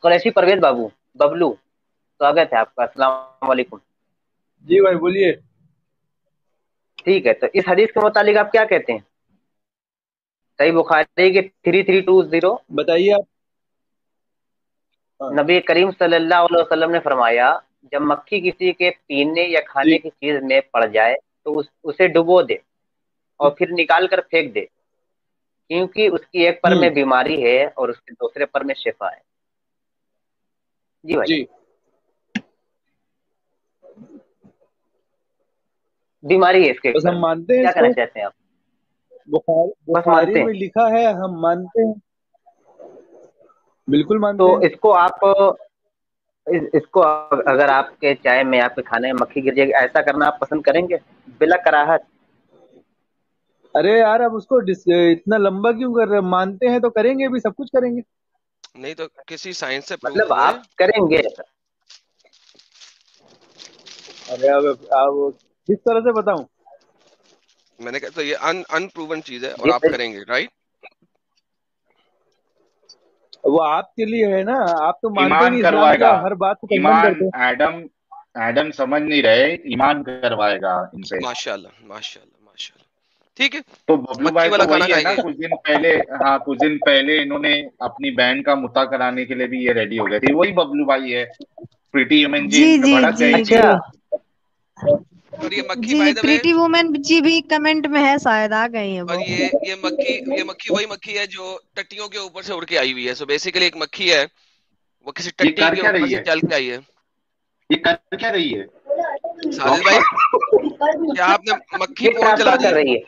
कुरैशी परवेज बाबू, बबलू, स्वागत है आपका, अस्सलाम वालेकुम। जी भाई बोलिए। ठीक है, तो इस हदीस के मुतालिक आप क्या कहते हैं? सही बुखारी के 3320, बताइए आप। हाँ। नबी करीम सल्लल्लाहु अलैहि वसल्लम ने फरमाया, जब मक्खी किसी के पीने या खाने जी। की चीज में पड़ जाए तो उसे डुबो दे और फिर निकाल कर फेंक दे, क्योंकि उसकी एक पर हम्म। में बीमारी है और उसके दूसरे पर में शिफा है। जी भाई, जी। बीमारी है इसके बस पर हम में, मानते हैं क्या कहना इसको। चाहते हैं आप? बस बुखारी मानते में हैं। लिखा है, हम मानते हैं। बिल्कुल तो मानते हैं। इसको आप इसको अगर आपके चाय में, आपके खाने में मक्खी गिर जाएगी, ऐसा करना आप पसंद करेंगे बिला कराहत? अरे यार, अब उसको इतना लंबा क्यों कर रहे हैं? मानते हैं तो करेंगे भी, सब कुछ करेंगे। नहीं तो किसी साइंस से प्रूव मतलब हुए। आप करेंगे? अरे अब किस तरह से बताऊं? मैंने कहा तो ये अनप्रूवन चीज है और आप जिस करेंगे, राइट? वो आपके लिए है ना। आप तो मानते ईमान नहीं, इस्लाम में करवाएगा। क्या हर बात को कंडेम ईमान। करते हैं। एडम एडम समझ नहीं रहे, ईमान करवाएगा इनसे। माशाल्लाह माशाल्लाह माशाल्लाह। ठीक है। तो बबलू मक्खी भाई तो वाला खाना वही है ना, खाएंगे। कुछ दिन पहले। हाँ, कुछ दिन पहले इन्होंने अपनी बहन का मुता कराने के लिए भी ये रेडी हो गए थे, वही बबलू भाई है। प्रीति ह्यूमन जी जी इन पे जी भड़क जी गई जी। थी। अच्छा, और ये मक्खी, जी by the way, pretty women जी भी कमेंट में है, शायद आ गई है और वो। ये मक्खी वही मक्खी है जो टट्टियों के ऊपर से उड़ के आई हुई है। सो बेसिकली एक मक्खी है, वो किसी ये टट्टी कर के क्या ऊपर रही से है? चल के आई है। ये कर क्या रही है? साजिद भाई, डॉक्टर। क्या आपने मक्खी ये फोन चला ट्रांसफर दी? कर रही है।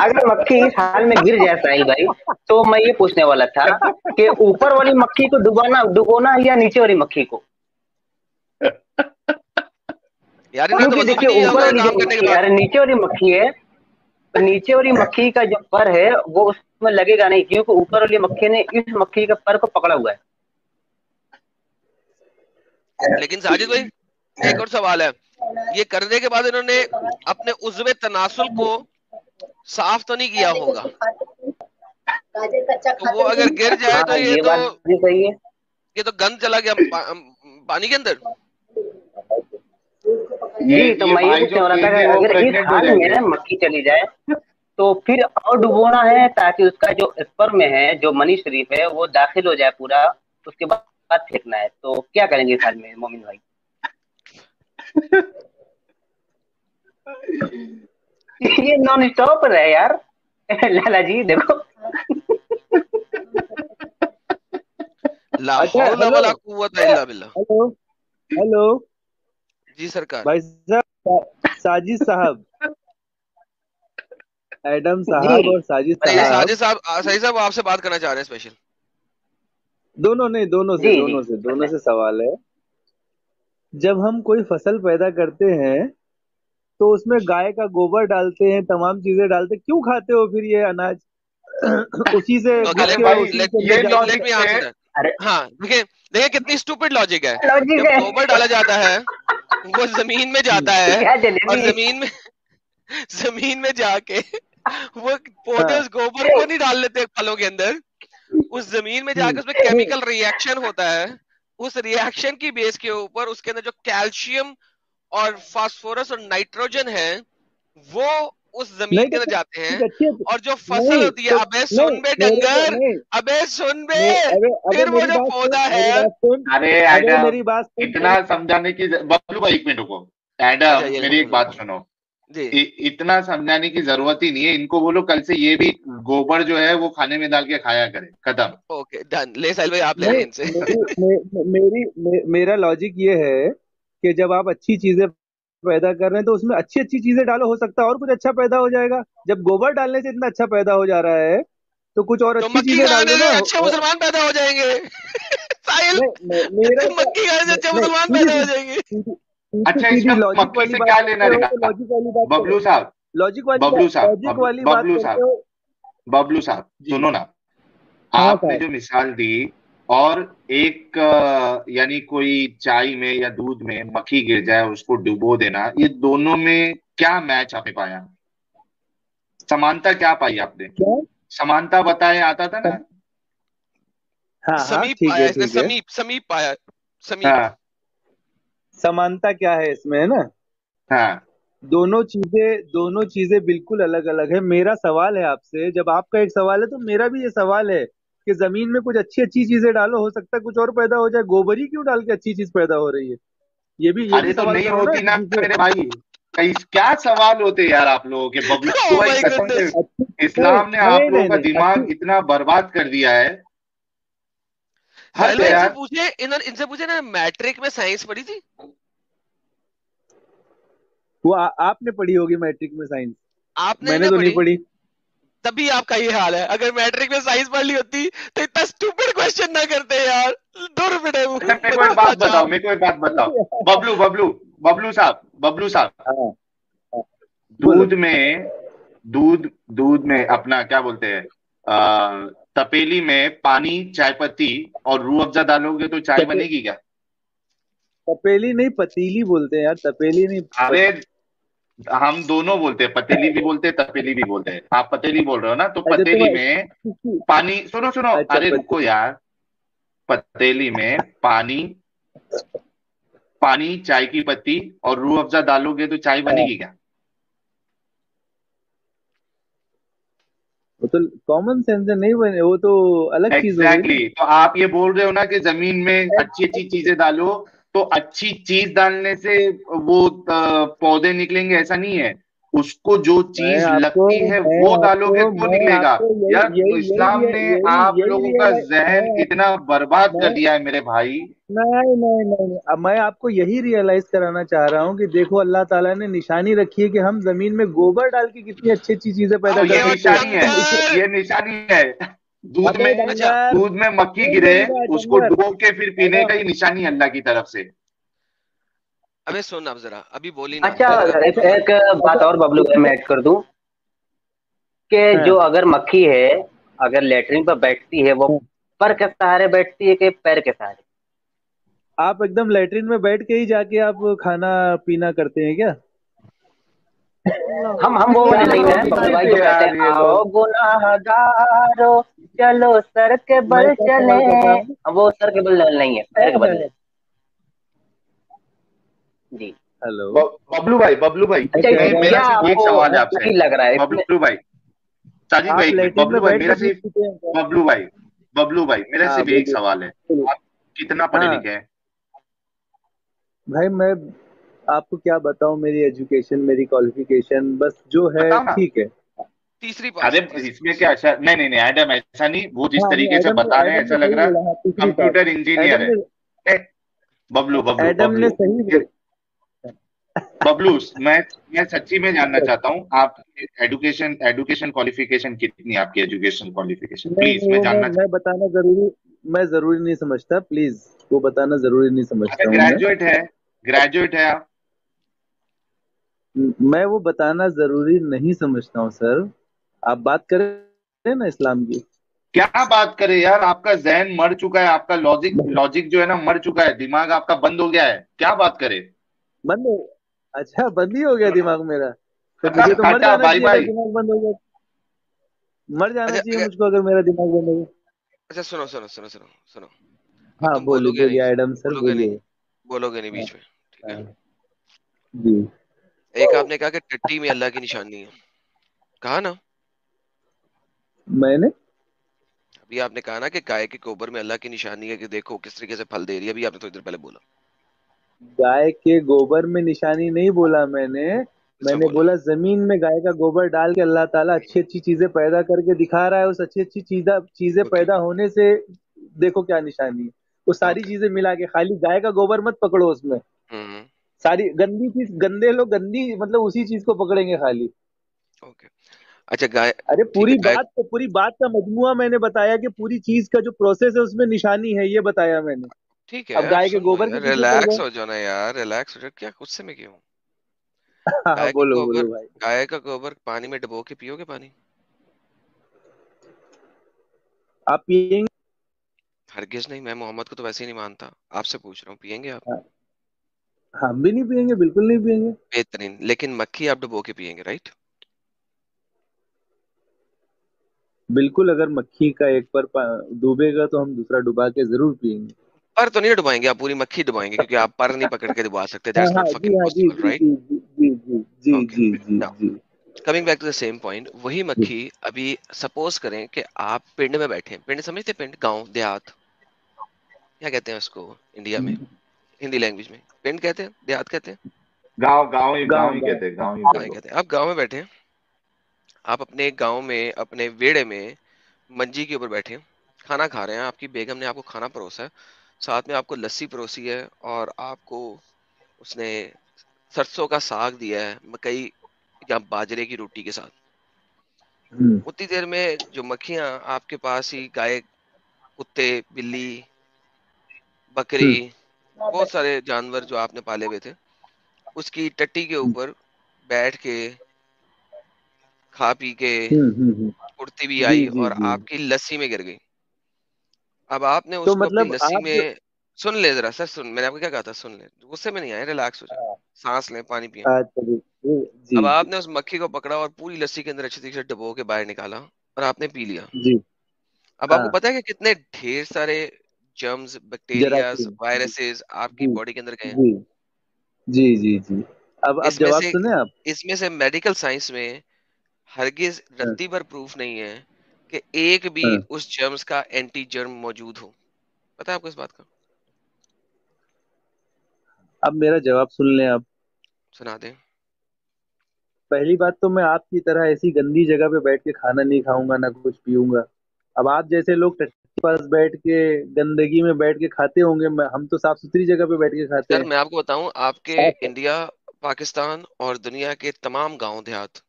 अगर मक्खी इस हाल में गिर जाए साहिल भाई, तो मैं ये पूछने वाला था कि ऊपर वाली मक्खी को डुबोना है या नीचे वाली मक्खी को? यार इन्हें तो क्योंकि वजू भी देखिए, नहीं ऊपर होगा वाली जो काम करने के मक्खी है, बाद। अरे नीचे वाली मक्खी है, तो नीचे वाली मक्खी का जो पर है वो उसमें लगेगा नहीं, क्योंकि ऊपर वाली मक्खी ने इस मक्खी का पर को पकड़ा हुआ है। लेकिन साजिद भाई, एक और सवाल है। ये करने के बाद इन्होंने अपने उज़्वे तनासुल को साफ तो नहीं किया होगा? तो वो अगर गिर जाए तो हाँ, ये बात भी सही है। ये तो गंद चला गया पानी के अंदर। ये जी, तो ये मैं ये भाई जो पूछने वाला था पियेंगे कि वो अगर इस प्रेग्नेंट हो हाल जाएंगे। में मक्खी चली जाए तो फिर और डुबोना है, ताकि उसका जो स्पर्म में है, जो मनी शरीफ है, वो दाखिल हो जाए पूरा, उसके बाद फेंकना है। तो क्या करेंगे इस हाल में मोमिन भाई? ये नॉन स्टॉप रहा है यार। लाला जी देखो। ला अच्छा, हौला हेलो। वला कुव्वता इल्ला बिल्लाह। हेलो। हेलो। जी सरकार। भाई साहब, साजिद साहब, एडम जी साहब और साजिद नहीं, बताएं। साहब। साजिद साहब, सही साहब, वो आपसे बात करना चाह रहे हैं स्पेशल। दोनों नहीं, दोनों से जी जी दोनों से दोनों बताएं। से सवाल है। जब हम कोई फसल पैदा करते हैं तो उसमें गाय का गोबर डालते हैं, तमाम चीजें डालते हैं, क्यों खाते हो फिर ये अनाज? उसी से ओके, बिक अरे के भाई, उसी लेट के अंदर ये जाके। लेट मी लॉजिक है। Answer that. अरे हाँ, देखिए देखिए कितनी स्टूपिड लॉजिक है। लॉजिक जब है। गोबर डाला जाता है, वो जमीन में जाता है, क्या और जलेबी। जमीन में जाके वो पौधे हाँ। उस गोबर को नहीं डाल लेते फलों के अंदर। उस जमीन में जाके उसमें नहीं केमिकल रिएक्शन होता है। उस रिएक्शन की बेस के ऊपर उसके अंदर जो कैल्शियम और फास्फोरस और नाइट्रोजन है, वो उस नहीं जमीन के तो अंदर जाते हैं। कुछ अच्छी। और जो फसल नहीं होती है, तो अबे नहीं, सुन बे मेरे को डंगर, नहीं। अबे सुन बे, अबे अबे फिर वो मेरी जो बात सुन, पौधा मेरी है। बात सुन। अरे अबे एडम, मेरी बात सुन इतना पहले। समझाने की बबलू भाई, एक मिनट रुको। अच्छा, एडम, ये मेरी एक बात सुनो। जी इतना समझाने की जरूरत ही नहीं है, इनको बोलो कल से ये भी गोबर जो है वो खाने में डाल के खाया करे, खत्म। Okay done. ले साहिल भाई, आप ले नहीं, लें इनसे। मेरा लॉजिक ये है कि जब आप अच्छी चीजें पैदा कर रहे हैं तो उसमें अच्छी अच्छी चीजें डालो, हो सकता है और कुछ अच्छा पैदा हो जाएगा। जब गोबर डालने से इतना अच्छा पैदा हो जा रहा है तो कुछ और तो अच्छी मक्खी चीजें डाल खाने दो से ना। अच्छे मुसलमान पैदा हो जाएंगे। साहिल, नहीं, मेरा क्या। मक्खी खाने से अच्छे नहीं, मुसलमान सीधी पैदा हो सीधी जाएंगे। सीधी सीधी अच्छा, सीधी इसमें लॉजिक मक्खी वाली से बात क्या लेना करते हो तो देना? लॉजिक वाली बात करो। बबलू साहब, बबलू साहब, लॉजिक वाली बात बबलू करते साहब, हो। बबलू साहब, जी। सुनो ना। हाँ आपने साहब। जो मिसाल दी, और एक यानी कोई चाय में या दूध में मक्खी गिर जाए उसको डुबो देना, ये दोनों में क्या मैच आपने पाया? समानता क्या पाई आपने? क्या? समानता बताए आता था ना। हाँ हाँ समीप ठीक पाया है इसने, ठीक है। समीप पाया, समीप। हाँ समानता क्या है इसमें, है ना। हाँ दोनों चीजें बिल्कुल अलग अलग है। मेरा सवाल है आपसे, जब आपका एक सवाल है तो मेरा भी ये सवाल है कि जमीन में कुछ अच्छी अच्छी चीजें डालो, हो सकता है कुछ और पैदा हो जाए। गोबर ही क्यों डाल के अच्छी चीज पैदा हो रही है? ये भी अरे तो सवाल नहीं करो ना होती ना किसी से। मेरे भाई। क्या सवाल होते यार आप लोगों के, बबलू ओह भाई माय कसम से। गुडनेस। अच्छी नहीं इस्लाम ने नहीं आप लोगों नहीं का नहीं अच्छी। दिमाग इतना बर्बाद कर दिया है। साहिल हद है भाई इनसे यार। पूछे, इनसे पूछे ना, मैट्रिक में साइंस पढ़ी थी? वो आपने पढ़ी होगी मैट्रिक में साइंस। आपने ही मैंने ना तो नहीं पढ़ी, पढ़ी। तभी आपका ये हाल है। अगर मैट्रिक में साइंस पढ़ ली होती तो इतना स्टूपिड क्वेश्चन ना करते यार। 2 रुपए अच्छा मेरे को एक बचा बात जा। बताओ, मेरे को एक बात बताओ। बबलू बबलू बबलू साहब, हाँ हाँ, बोलो। दूध में दूध दूध में अपना क्या बोलते हैं, तपेली में पानी, चाय पत्ती और रूह अफ़ज़ा डालोगे तो चाय तपे, बनेगी क्या? तपेली नहीं पतीली बोलते हैं यार, तपेली नहीं अरे हम दोनों बोलते हैं, पतेली भी बोलते हैं, तपेली भी बोलते हैं। आप पतेली बोल रहे हो ना, तो अच्छा पतेली में पानी, सुनो सुनो, अच्छा अरे रुको यार। पतेली में पानी, चाय की पत्ती और रूह अफ़ज़ा डालोगे तो चाय हाँ, बनेगी क्या? वो तो कॉमन सेंस है, नहीं बने वो तो अलग चीज हो गई ना। तो आप ये बोल रहे हो ना कि जमीन में अच्छी अच्छी चीजें डालो, तो अच्छी चीज डालने से वो पौधे निकलेंगे ऐसा नहीं है। उसको जो मैं चीज आपको लगती है मैं वो डालोगे आपको तो मैं निकलेगा। आपको यार यही यही इस्लाम यही ने यही आप यही लोगों का रियलाइज जहन मैं इतना बर्बाद कर मैं दिया है मेरे भाई। नहीं नहीं नहीं नहीं। अब मैं आपको यही रियलाइज कराना चाह रहा हूँ कि देखो अल्लाह ताला ने निशानी रखी है कि हम जमीन में गोबर डाल के कितनी अच्छी अच्छी चीजें पैदा तो अब कर ये ये सकते हैं। निशानी है, तुम इसे डंगर। ये निशानी है। दूध अबे में अच्छा, डंगर, दूध में मक्खी सुन गिरे, मेरी बात उसको डंगर। डुबो के फिर पीने अगर का ही निशानी है अल्लाह की तरफ से। अबे सुन अब जरा, अभी बोली ना, अच्छा, अगर एक अगर एक बात अच्छा और बबलू भाई मैं इसमें ऐड कर दूं कि जो हाँ अगर मक्खी है, अगर लेटरिन पर बैठती है, वो हाँ। पर के सहारे बैठती है कि पैर के सहारे? आप एकदम लेटरिन में बैठ के ही जाके आप खाना पीना करते हैं क्या? लो हम वो क्या वाली लाइन है बबलू लोग भाई थे जो कहते यार हैं, ये आओ लोग। गुनाहगारो चलो सर के मैं बल क्या चले। सवाल बताऊं? अब वो सर के बल नहीं है, पैर के बल है। जी। हेलो। बबलू भाई, मैं अच्छा, कह इसमें रहा क्या मेरा हूँ सिर्फ एक आपको सवाल है आपसे। सही लग रहा है इसमें? बबलू भाई, साजिद भाई आप एक मिनट, लेटरिन में बैठ के दूध पीते हैं क्या? बबलू भाई, मेरा हाँ सिर्फ एक बोलिए सवाल है। बोलिए। आप कितना पढ़े हाँ लिखे हैं? भाई, मैं आपको क्या बताऊं, मेरी एजुकेशन मेरी क्वालिफिकेशन बस जो है बताओ ना। ठीक है। तीसरी अरे पास है, तीसरी इसमें पास। क्या अच्छा, नहीं नहीं नहीं एडम, ऐसा नहीं, वो जिस हाँ नहीं, तरीके से बता रहे हैं एडम ऐसा ने लग सही रहा है बोला, हाँ तीसरी बात। कंप्यूटर इंजीनियर एडम है। ने ए, बबलू बबलू एडम ने बबलू सही ये- बोला। बबलू, मैं सच्ची में जानना चाहता हूँ आप एजुकेशन एजुकेशन क्वालिफिकेशन कितनी है, आपकी एजुकेशन क्वालिफिकेशन नहीं प्लीज नहीं, मैं वो जानना मैं चाहता बताना जरूरी, मैं जरूरी नहीं समझता, प्लीज। वो बताना जरूरी नहीं हूँ। अरे समझता हूँ मैं। ग्रेजुएट है आप। मैं वो बताना जरूरी नहीं समझता हूँ सर। आप बात करें ना इस्लाम की। क्या बात करें यार, आपका जहन मर चुका है, आपका लॉजिक लॉजिक जो है ना मर चुका है, दिमाग आपका बंद हो गया है, क्या बात करें। बंद हो? अच्छा, बंद ही हो गया दिमाग मेरा? तो टाटा मुझे तो मर टाटा जाना बाय चाहिए अगर बाय। दिमाग बंद हो गया। मर जाना अच्छा चाहिए अगर, मुझको अगर मेरा दिमाग बंद हो गया। अच्छा सुनो सुनो सुनो सुनो सुनो, अब हाँ तुम बोलिए बोलोगे नहीं, बोलिए एडम सर बोलोगे नहीं, बोलिए। बोलोगे नहीं हाँ बीच में, ठीक है? हाँ, जी। एक आपने कहा कि टट्टी में अल्लाह की निशानी है, कहा ना? मैंने अभी आपने कहा ना कि गाय के गोबर में अल्लाह की निशानी है कि देखो किस तरीके से फल दे रही है, अभी आपने थोड़ी देर पहले बोला। गाय के गोबर में निशानी नहीं बोला मैंने। इसमें मैंने बोला। बोला जमीन में गाय का गोबर डाल के अल्लाह ताला अच्छी अच्छी चीजें पैदा करके दिखा रहा है। उस अच्छी अच्छी चीजें ओके, पैदा होने से देखो क्या निशानी है। वो सारी ओके। चीजें मिला के, खाली गाय का गोबर मत पकड़ो उसमें। हम्म। सारी गंदी चीज, गंदे लोग गंदी मतलब उसी चीज को पकड़ेंगे खाली। ओके। अच्छा गाय, अरे ठीक है गाय, पूरी बात का मजमुआ मैंने बताया कि पूरी चीज का जो प्रोसेस है उसमें निशानी है, ये बताया मैंने। ठीक है अब अब गाय के सुन लो गोबर के यार, पीछे पड़ रिलैक्स गए। हो जाओ ना यार, रिलैक्स हो जाओ, क्या गुस्से में क्यों? हाँ गाय का बोलो गोबर, बोलो भाई। गाय का गोबर पानी में डुबो के पियोगे पानी? आप पियेंगे? हरगिज नहीं, मैं मोहम्मद को तो वैसे ही नहीं मानता, आपसे पूछ रहा हूँ, पियेंगे आप? हाँ, हम भी नहीं पियेंगे, बिल्कुल नहीं पियेंगे। बेहतरीन, लेकिन मक्खी आप डुबो के पियेंगे, राइट? बिल्कुल, अगर मक्खी का एक पर डूबेगा तो हम दूसरा डुबा के जरूर पियेंगे। पर तो नहीं डुबाएंगे, आप पूरी मक्खी डुबाएंगे, क्योंकि आप पर नहीं पकड़ के डुबा सकते, हाँ दैट्स हाँ नॉट जी, फकिंग हाँ जी पॉसिबल, जी राइट? जी जी जी जी जी ओके, जी जी नाउ जी coming back to the same point, वही जी। मक्खी अभी सपोज करें कि आप पिंड में बैठे हैं, पिंड समझते हैं, पिंड गांव देहात, क्या कहते हैं उसको इंडिया में, हिंदी लैंग्वेज में पिंड कहते हैं, देहात कहते हैं, गांव गांव ही गाँव गांव ही गाँव। कहते हैं, गांव ही गाँव ही बोलो। कहते हैं। आप गांव में बैठे हैं, आप अपने गांव में अपने वेड़े में मंजी के ऊपर बैठे हैं, खाना खा रहे हैं, आपकी बेगम ने आपको खाना परोसा है, साथ में आपको लस्सी परोसी है, और आपको उसने सरसों का साग दिया है मकई या बाजरे की रोटी के साथ। हम्म उतनी देर में जो मक्खियां आपके पास ही, गाय, कुत्ते, बिल्ली, बकरी, हम्म बहुत सारे जानवर जो आपने पाले हुए थे, उसकी टट्टी के ऊपर बैठ के खा पी के हम्म। उड़ती भी जी आई जी और जी। आपकी लस्सी में गिर गई। अब आपने तो उसको अपनी मतलब लस्सी आप जो में, सुन ले जरा सर, सुन, मैंने आपको क्या कहा था, सुन ले, गुस्से में नहीं आए, रिलैक्स हो जा, सांस ले, पानी पिए। अच्छा जी जी अब जी आपने उस मक्खी को पकड़ा और पूरी लस्सी के अंदर अच्छी तरीके से डुबो के बाहर निकाला और आपने पी लिया। जी। अब आपको हाँ, पता है कि कितने ढेर सारे जर्म्स, बैक्टीरियाज, जरासीम। वायरसेस आपकी जी बॉडी के अंदर गए हैं। जी जी जी जी। अब इसमें जवाब से सुने आप। इसमें से मेडिकल साइंस में हरगिज हाँ, रत्ती भर प्रूफ नहीं है कि एक भी हाँ। उस जर्म्स का एंटी जर्म मौजूद हो। पता है आपको इस बात का? अब मेरा जवाब सुन लें आप। सुना दें। पहली बात तो मैं आपकी तरह ऐसी गंदी जगह पे बैठ के खाना नहीं खाऊंगा ना कुछ पीऊंगा। अब आप जैसे लोग टट्टी के पास बैठ के गंदगी में बैठ के खाते होंगे, हम तो साफ सुथरी जगह पे बैठ के खाते सर हैं। मैं आपको बताऊं, आपके साफ। इंडिया, पाकिस्तान और दुनिया के तमाम गांव देहात,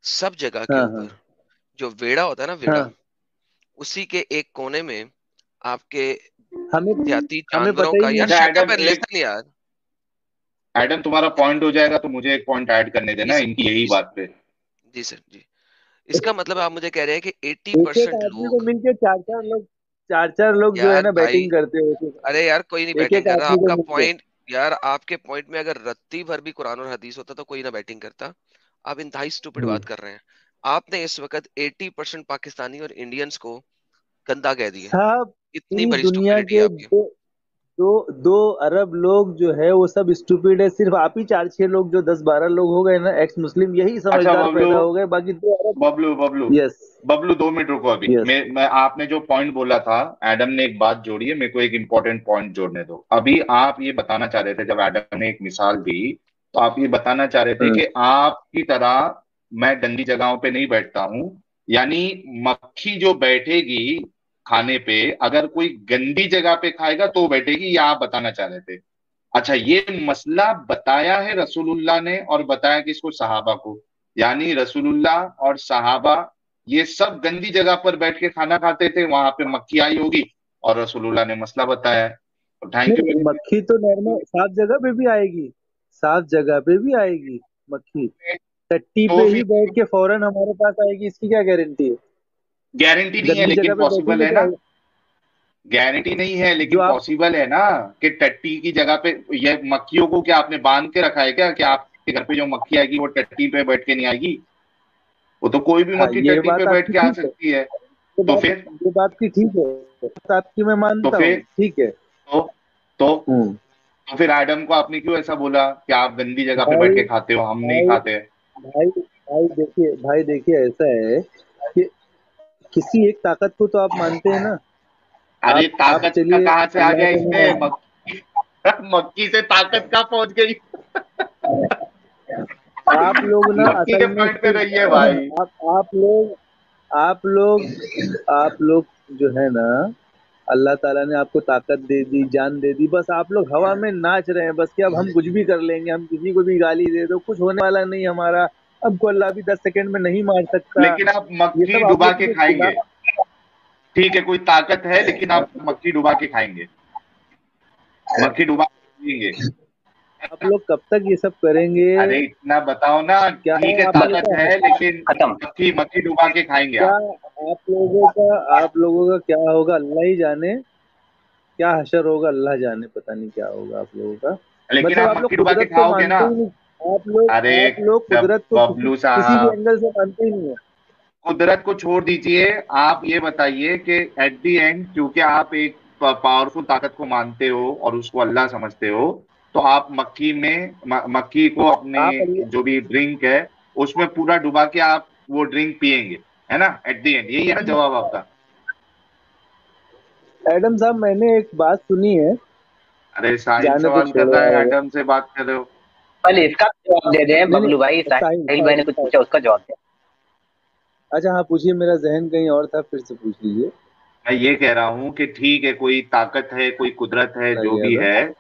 सब जगह के हाँ हाँ ऊपर जो वेड़ा होता है ना, वेड़ा, हाँ। उसी के एक कोने में आपके हमें देहाती हमें जानवरों पता ही का, नहीं। यार अच्छा शट अप एडम, एंड एक लिसन यार। एडम तुम्हारा पॉइंट हो जाएगा तो मुझे एक पॉइंट ऐड करने जी देना सर, इनकी यही जी सर, बात पे। जी सर, जी। इसका मतलब आप मुझे कह रहे हैं कि एक एक 80% आदमी को लोग, मिलके चार चार लोग जो है यार ना भाई, बैटिंग करते हो। अरे यार कोई नहीं एक बैटिंग एक कर रहा, आदमी को आपका मिलके। पॉइंट, यार आपके पॉइंट में अगर रत्ती भर भी कुरान और हदीस होता तो कोई ना बैटिंग करता। आप इंतहाई स्टूपिड हम्म। बात कर रहे हैं। आपने इस वक्त 80% पाकिस्तानी और इंडियंस को गंदा कह दिया। साहब, इतनी पूरी बड़ी दुनिया स्टुपिडिटी है के आपकी। दो दो अरब लोग जो है वो सब स्टूपिड है। सिर्फ आप ही चार छह लोग जो 10-12 लोग हो गए ना एक्स मुस्लिम, यही अच्छा समझदार बबलू, पैदा हो गए, बाकी दो अरब। बबलू बबलू यस। बबलू 2 मिनट रुको अभी। यस। मैं आपने जो पॉइंट बोला था, एडम ने एक बात जोड़ी है, मेरे को एक इंपॉर्टेंट पॉइंट जोड़ने दो। अभी आप ये बताना चाह रहे थे, जब एडम ने एक मिसाल दी, तो आप ये बताना चाह रहे थे हाँ कि आपकी तरह मैं गंदी जगहों पे नहीं बैठता हूं, यानी मक्खी जो बैठेगी खाने पे, अगर कोई गंदी जगह पे खाएगा तो बैठेगी, ये आप बताना चाह रहे थे। अच्छा, ये मसला बताया है रसूलुल्लाह ने, और बताया किसको? सहाबा को। यानी रसूलुल्लाह और सहाबा ये सब गंदी जगह पर बैठ के खाना खाते थे, वहां पे मक्खी आई होगी और रसूलुल्लाह ने मसला बताया है। तो थैंक यू नहीं, वेरी मच। मक्खी तो नॉर्मल साफ जगह पे भी आएगी। साफ जगह पे भी आएगी मक्खी। टट्टी तो पे फिर ही बैठ के फौरन हमारे पास आएगी, इसकी क्या गारंटी है। गारंटी नहीं है गंदी लेकिन जगह पे पॉसिबल बैठेंगे है तो ना। गारंटी नहीं है जो लेकिन आप। पॉसिबल है ना, कि टट्टी की जगह पे ये मक्खियों को क्या आपने बांध के रखा है क्या, कि आपके घर पे जो मक्खी आएगी वो टट्टी पे बैठ के नहीं आएगी? वो तो कोई भी हाँ, मक्खी ये टट्टी पे बात बैठ आपकी के आ ठीक है। सकती है। ये तो बात फिर ये बात की ठीक है, बात आपकी मैं तो मानता हूँ, फिर ठीक है। तो तो हम्म। तो फिर एडम को आपने क्यों ऐसा बोला कि आप गंदी जगह पे बैठ भाई के खाते हो, हम नहीं भाई खाते? भाई देखिए ऐसा है कि किसी एक ताकत को तो आप मानते हैं ना। अरे आप ताकत का चलिए कहाँ से आ अल्लाह गया को नहीं इसमें? मानते। मक्खी से ताकत कहाँ पहुंच गई? आप लोग ना मक्खी असल के में पॉइंट पे रहिए सिर्फ भाई। आप लोग जो है ना, अल्लाह ताला ने आपको ताकत दे दी, जान दे दी, बस आप लोग हवा में नाच रहे हैं बस कि अब हम कुछ भी कर लेंगे, हम किसी को भी गाली दे दो, कुछ होने वाला नहीं हमारा। हमको अल्लाह भी 10 सेकंड में नहीं मार सकता। लेकिन आप ये मक्खी सब आप डुबा लोग के के खाएंगे। दिमाग। ठीक है, कोई ताकत है लेकिन आप मक्खी डुबा के खाएंगे, मक्खी डुबा के पिएंगे। आप लोग कब तक ये सब करेंगे। अरे इतना बताओ ना, क्या ठीक है आप बस लोगों ताकत का है लेकिन खत्म। मक्खी मक्खी डुबा के खाएंगे क्या आप। आप लोगों का क्या होगा अल्लाह ही जाने। क्या हशर होगा अल्लाह जाने, पता नहीं क्या होगा आप लोगों का। लेकिन मतलब आप आप लोग मक्खी डुबा के कुदरत को खाओगे ना। मानते ही नहीं। आप लोग अरे आप लोग जब कुदरत को किसी बबलू किसी भी साहब, एंगल से मानते ही नहीं है। कुदरत को छोड़ दीजिए, आप ये बताइए कि एट दी एंड, क्योंकि आप एक पावरफुल ताकत को मानते हो और उसको अल्लाह समझते हो, तो आप मक्खी में मक्खी को अपने आप जो भी ड्रिंक है उसमें पूरा डुबा के आप वो ड्रिंक पियेंगे, है ना? एट दी एंड यही है ना जवाब आपका? एडम साहब, मैंने एक बात सुनी है, अरे साहिल जाने तो सवाल कर छोड़ो रहा है, यार। एडम से बात कर रहे हो। पहले इसका जवाब दे दें नहीं बबलू भाई, नहीं, साहिल साहिल भाई साहिल ने कुछ साहिल। पूछा उसका जवाब दे। अच्छा हाँ, पूछिए, मेरा जहन कहीं और था, फिर से पूछ लीजिए। मैं ये कह रहा हूँ कि ठीक है, कोई ताकत है, कोई कुदरत है, जो सुनाइए भी अब। है,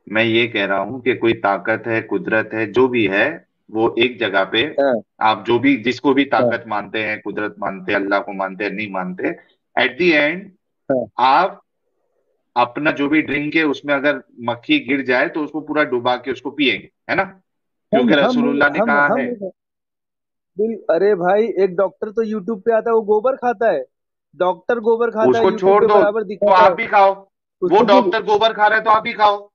मैं ये कह रहा हूँ कि कोई ताकत है, कुदरत है, जो भी है, वो एक जगह पे, हाँ आप जो भी जिसको भी हाँ ताकत मानते हैं, कुदरत मानते हैं, अल्लाह को मानते हैं, नहीं मानते, एट द एंड हाँ। आप अपना जो भी ड्रिंक है उसमें अगर मक्खी गिर जाए तो उसको पूरा डुबा के उसको पिएंगे, है ना? हम क्योंकि हम रसूलुल्लाह ने हम कहा है। हम अरे भाई, एक डॉक्टर तो यूट्यूब पे आता है, वो गोबर खाता है। डॉक्टर गोबर खाता है, उसको यूट्यूब छोड़ पे दो, बराबर तो दिखाता है। आप भी खाओ। वो उसको क्यों? डॉक्टर गोबर खा रहे हैं तो आप भी खाओ।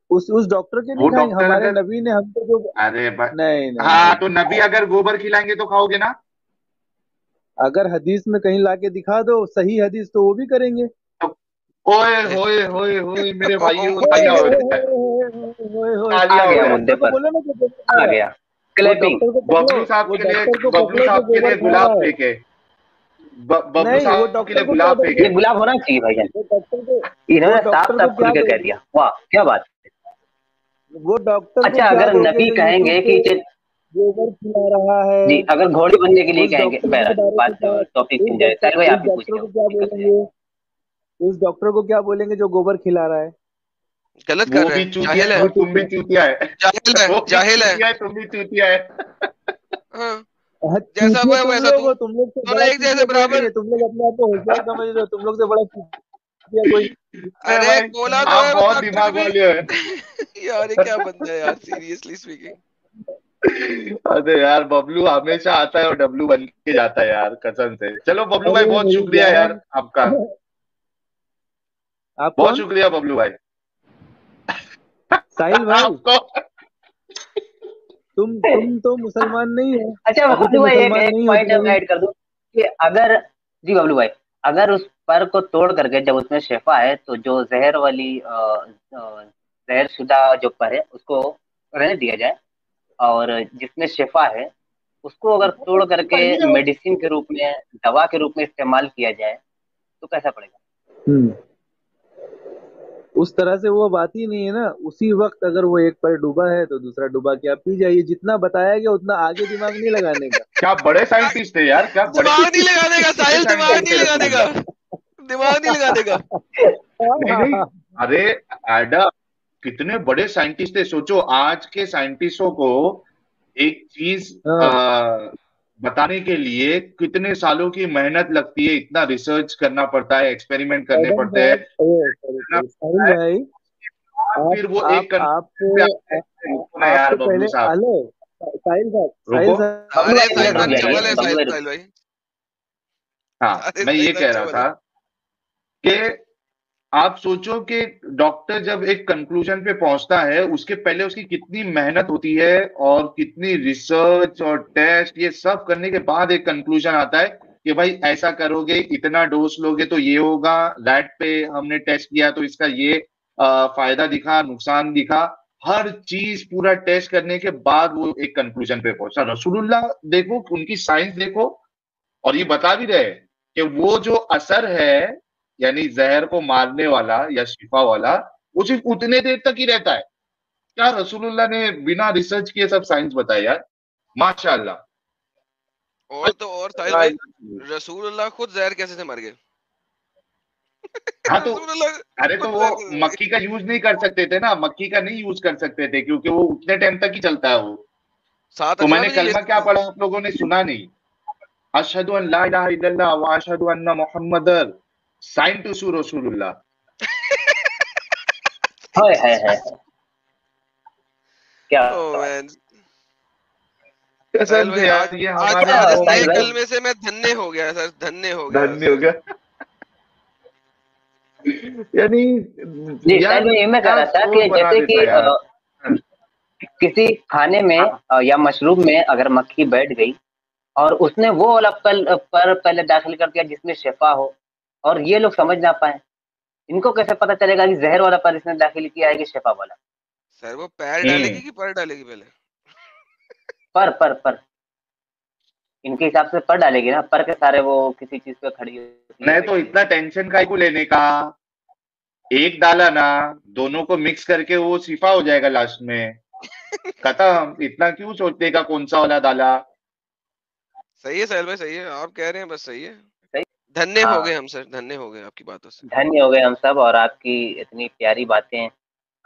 उस डॉक्टर के नहीं वो खाएंगे, डॉक्टर हमारे अगर, नबी ने हमको जो। अरे भाई, नहीं नहीं हाँ नहीं, तो नबी अगर गोबर खिलाएंगे तो खाओगे ना? अगर हदीस में कहीं लाके दिखा दो सही हदीस, तो वो भी करेंगे। तो ओए अरे होए होए होए मेरे भाइयों, होए तालियां हो होए जाए, होए होए होए होए। आ तालियां वो हो गया जाए। मुद्दे डॉक्टर को पर, बोलो ना जो गोबर आ खा रहा है। गया वो क्लैपिंग। डॉक्टर को पकड़ो। बबलू साहब वो के लिए, डॉक्टर को बबलू पकड़ो जो साहब के गोबर लिए खा गुलाब रहा है। फेंके, बबलू नहीं, वो साहब के लिए डॉक्टर को क्या गुलाब बोलेंगे? ये फेंके। गुलाब होना चाहिए भाईजान। वो डॉक्टर को वो इन्होंने साफ डॉक्टर को साफ खुल क्या के कह बोलेंगे? दिया, वाह क्या बात है। वो डॉक्टर को अच्छा क्या अगर दोगे नबी जो यूट्यूब कहेंगे पे कि गोबर खिला रहा है? जी अगर घोड़ी बनने के लिए उस कहेंगे, डॉक्टर के बहरहाल बारे में बात क्या? टॉपिक चेंज है, साहिल भाई उस आप ही पूछ डॉक्टर रहे को हो, क्या दिक्कत हो बोलेंगे? जाएगी। उस डॉक्टर को क्या बोलेंगे जो गोबर खिला रहा है? गलत कर वो रहे भी हैं, चूतिया जाहिल है है, और यूट्यूब तुम भी पे। चूतिया है। जाहिल है, वो भी जाहिल है। चूतिया है, तुम भी चूतिया है। हाँ, हाँ, जैसा वो चूतिया है तुम वैसा लोग तू, हो, तुम लोग से दोनों बड़ा एक जैसे चूतिया कोई नहीं बराबर। है। तुम लोग अपने आप को होशियार समझ रहे हो, तुम लोग से बड़ा चूतिया कोई अरे अरे भाई, बोला तो आप है, वो बहुत डॉक्टर दिमाग कभी वाले हो। यार ये क्या बंदा है यार, सीरियसली स्पीकिंग। अरे यार, बबलू हमेशा आता है और डब्लू बन के जाता है यार, कसम से। चलो बबलू भाई, अरे बहुत मेरी शुक्रिया यार जान। आपका, आप बहुत कौन? शुक्रिया बबलू भाई। साहिल भाई, आपको। तुम तो मुसलमान नहीं हो। अच्छा अभी बबलू तुम भाई, एक मुसलमान एक नहीं हो पॉइंट तो नहीं। ऐड कर दूं कि अगर, जी बबलू भाई, अगर उस पर को तोड़ करके जब उसमें शेफा है तो जो जहर वाली जहर शुदा जो पर है उसको रहने दिया जाए, और जिसमें शेफा है उसको अगर तोड़ करके मेडिसिन के रूप में, दवा के रूप में इस्तेमाल किया जाए तो कैसा पड़ेगा? हम्म उस तरह से वो बात ही नहीं है ना। उसी वक्त अगर वो एक पर डूबा है तो दूसरा डूबा के आप पी जाइए। जितना बताया गया उतना आगे दिमाग नहीं लगाने का। क्या बड़े साइंटिस्ट थे यार, क्या बड़े दिमाग नहीं लगाने का बड़े साहिल, दिमाग साइंटिस्ट नहीं थे लगाने का, रसूलुल्लाह। दिमाग नहीं लगाने का। नहीं नहीं, अरे एडा, कितने बड़े साइंटिस्ट थे। सोचो आज के साइंटिस्टों को एक चीज हाँ, बताने के लिए कितने सालों की मेहनत लगती है, इतना रिसर्च करना पड़ता है, एक्सपेरिमेंट करने एडम पड़ते हैं, साहब, सॉरी करना सॉरी, साहिल पड़ता है, भाई। और आप फिर वो एक आप कंक्लूजन पे आप आते हैं। रुको ना यार आपसे बबलू पहले, साहब, हेलो साहिल साहब, रुको। साहिल साहब। बबलू सारे भाई एक मिनट रुक साइंसदान जाइए, चवल है बबलू भाई रुक साहिल जाइए। भाई, हाँ, सारे मैं ये साइंसदान कह रहा चवल है। था कि आप सोचो कि डॉक्टर जब एक कंक्लूजन पे पहुंचता है, उसके पहले उसकी कितनी मेहनत होती है और कितनी रिसर्च और टेस्ट, ये सब करने के बाद एक कंक्लूजन आता है कि भाई ऐसा करोगे, इतना डोज लोगे तो ये होगा, रैट पे हमने टेस्ट किया तो इसका ये फायदा दिखा, नुकसान दिखा। हर चीज पूरा टेस्ट करने के बाद वो एक कंक्लूजन पे पहुंचा। रसूलुल्लाह देखो, उनकी साइंस देखो, और ये बता भी रहे कि वो जो असर है, यानी जहर को मारने वाला या शिफा वाला, वो सिर्फ उतने देर तक ही रहता है। क्या रसूलुल्लाह ने बिना रिसर्च किए सब साइंस बताया यार, माशाअल्लाह। और तो और साहिल भाई, रसूलुल्लाह खुद जहर कैसे से मर गए? हाँ तो, रसूलुल्लाह अरे तो खुद वो जहर कैसे मर गए? मक्खी का यूज नहीं कर सकते थे ना, मक्खी का नहीं यूज कर सकते थे, क्योंकि वो उतने टाइम तक ही चलता है वो। साथ तो अजवा मैंने भी नहीं ले कलमा क्या सकते? पढ़ा, आप लोगों ने सुना नहीं? अशहदु अन ला इलाहा इल्लल्लाह व अशहदु अन्ना मुहम्मदर, साइन टू सू रसूलुल्लाह। हाय हाय हाय, क्या ओह बात। मैन, साहिल कसम भाई से आज, यार, ये आज हमारे आज अच्छा इस साहिल नए भाई, कलमे से मैं धन्य हो गया सर, धन्य हो गया धन्य हो सर। गया। यानी जी साहिल यार, भाई ये मैं कह क्या रहा था सोच कि बना जैसे कि देता यार। किसी खाने में या मशरूम में अगर मक्खी बैठ गई और उसने वो वाला पर पहले दाखिल कर दिया जिसमें शिफा हो, और ये लोग समझ ना पाए, इनको कैसे पता चलेगा कि जहर वाला पर इसने दाखिल किया है कि शिफा वाला? सर वो पैर डालेगी हम्म कि पर डालेगी पहले? पर इनके हिसाब से पर डालेगी ना, पर के सारे वो किसी चीज पे खड़ी होती है, नहीं तो बैठी इतना रहती टेंशन काहे को लेने का। एक डाला ना, दोनों को मिक्स करके वो शिफा हो जाएगा लास्ट में, खत्म। इतना क्यों सोचने का कौन सा वाला डाला। सही है साहिल भाई, सही है, आप कह रहे हैं बस सही है। है। सही। धन्य हो गए हाँ, हम सर, धन्य हो गए आपकी बातों से। धन्य हो गए हम सब, और आपकी इतनी प्यारी बातें,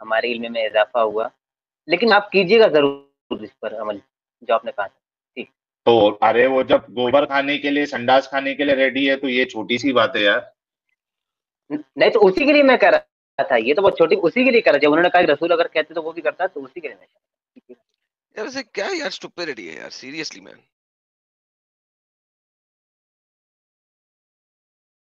हमारे इल्म में इजाफा हुआ। लेकिन आप कीजिएगा जरूर इस पर अमल, जो आपने कहा था। ठीक। तो अरे वो जब गोबर खाने के लिए, संडास खाने के लिए रेडी है, तो ये छोटी सी बात है यार। नहीं तो उसी के लिए मैं कह रहा था, ये तो बहुत छोटी, उसी के लिए कर रहा, जब उन्होंने कहा कि रसूल अगर कहते तो वो भी करता, तो उसी के लिए मैं कह रहा था। यार वैसे क्या यार स्टुपिडिटी है यार, सीरियसली मैन।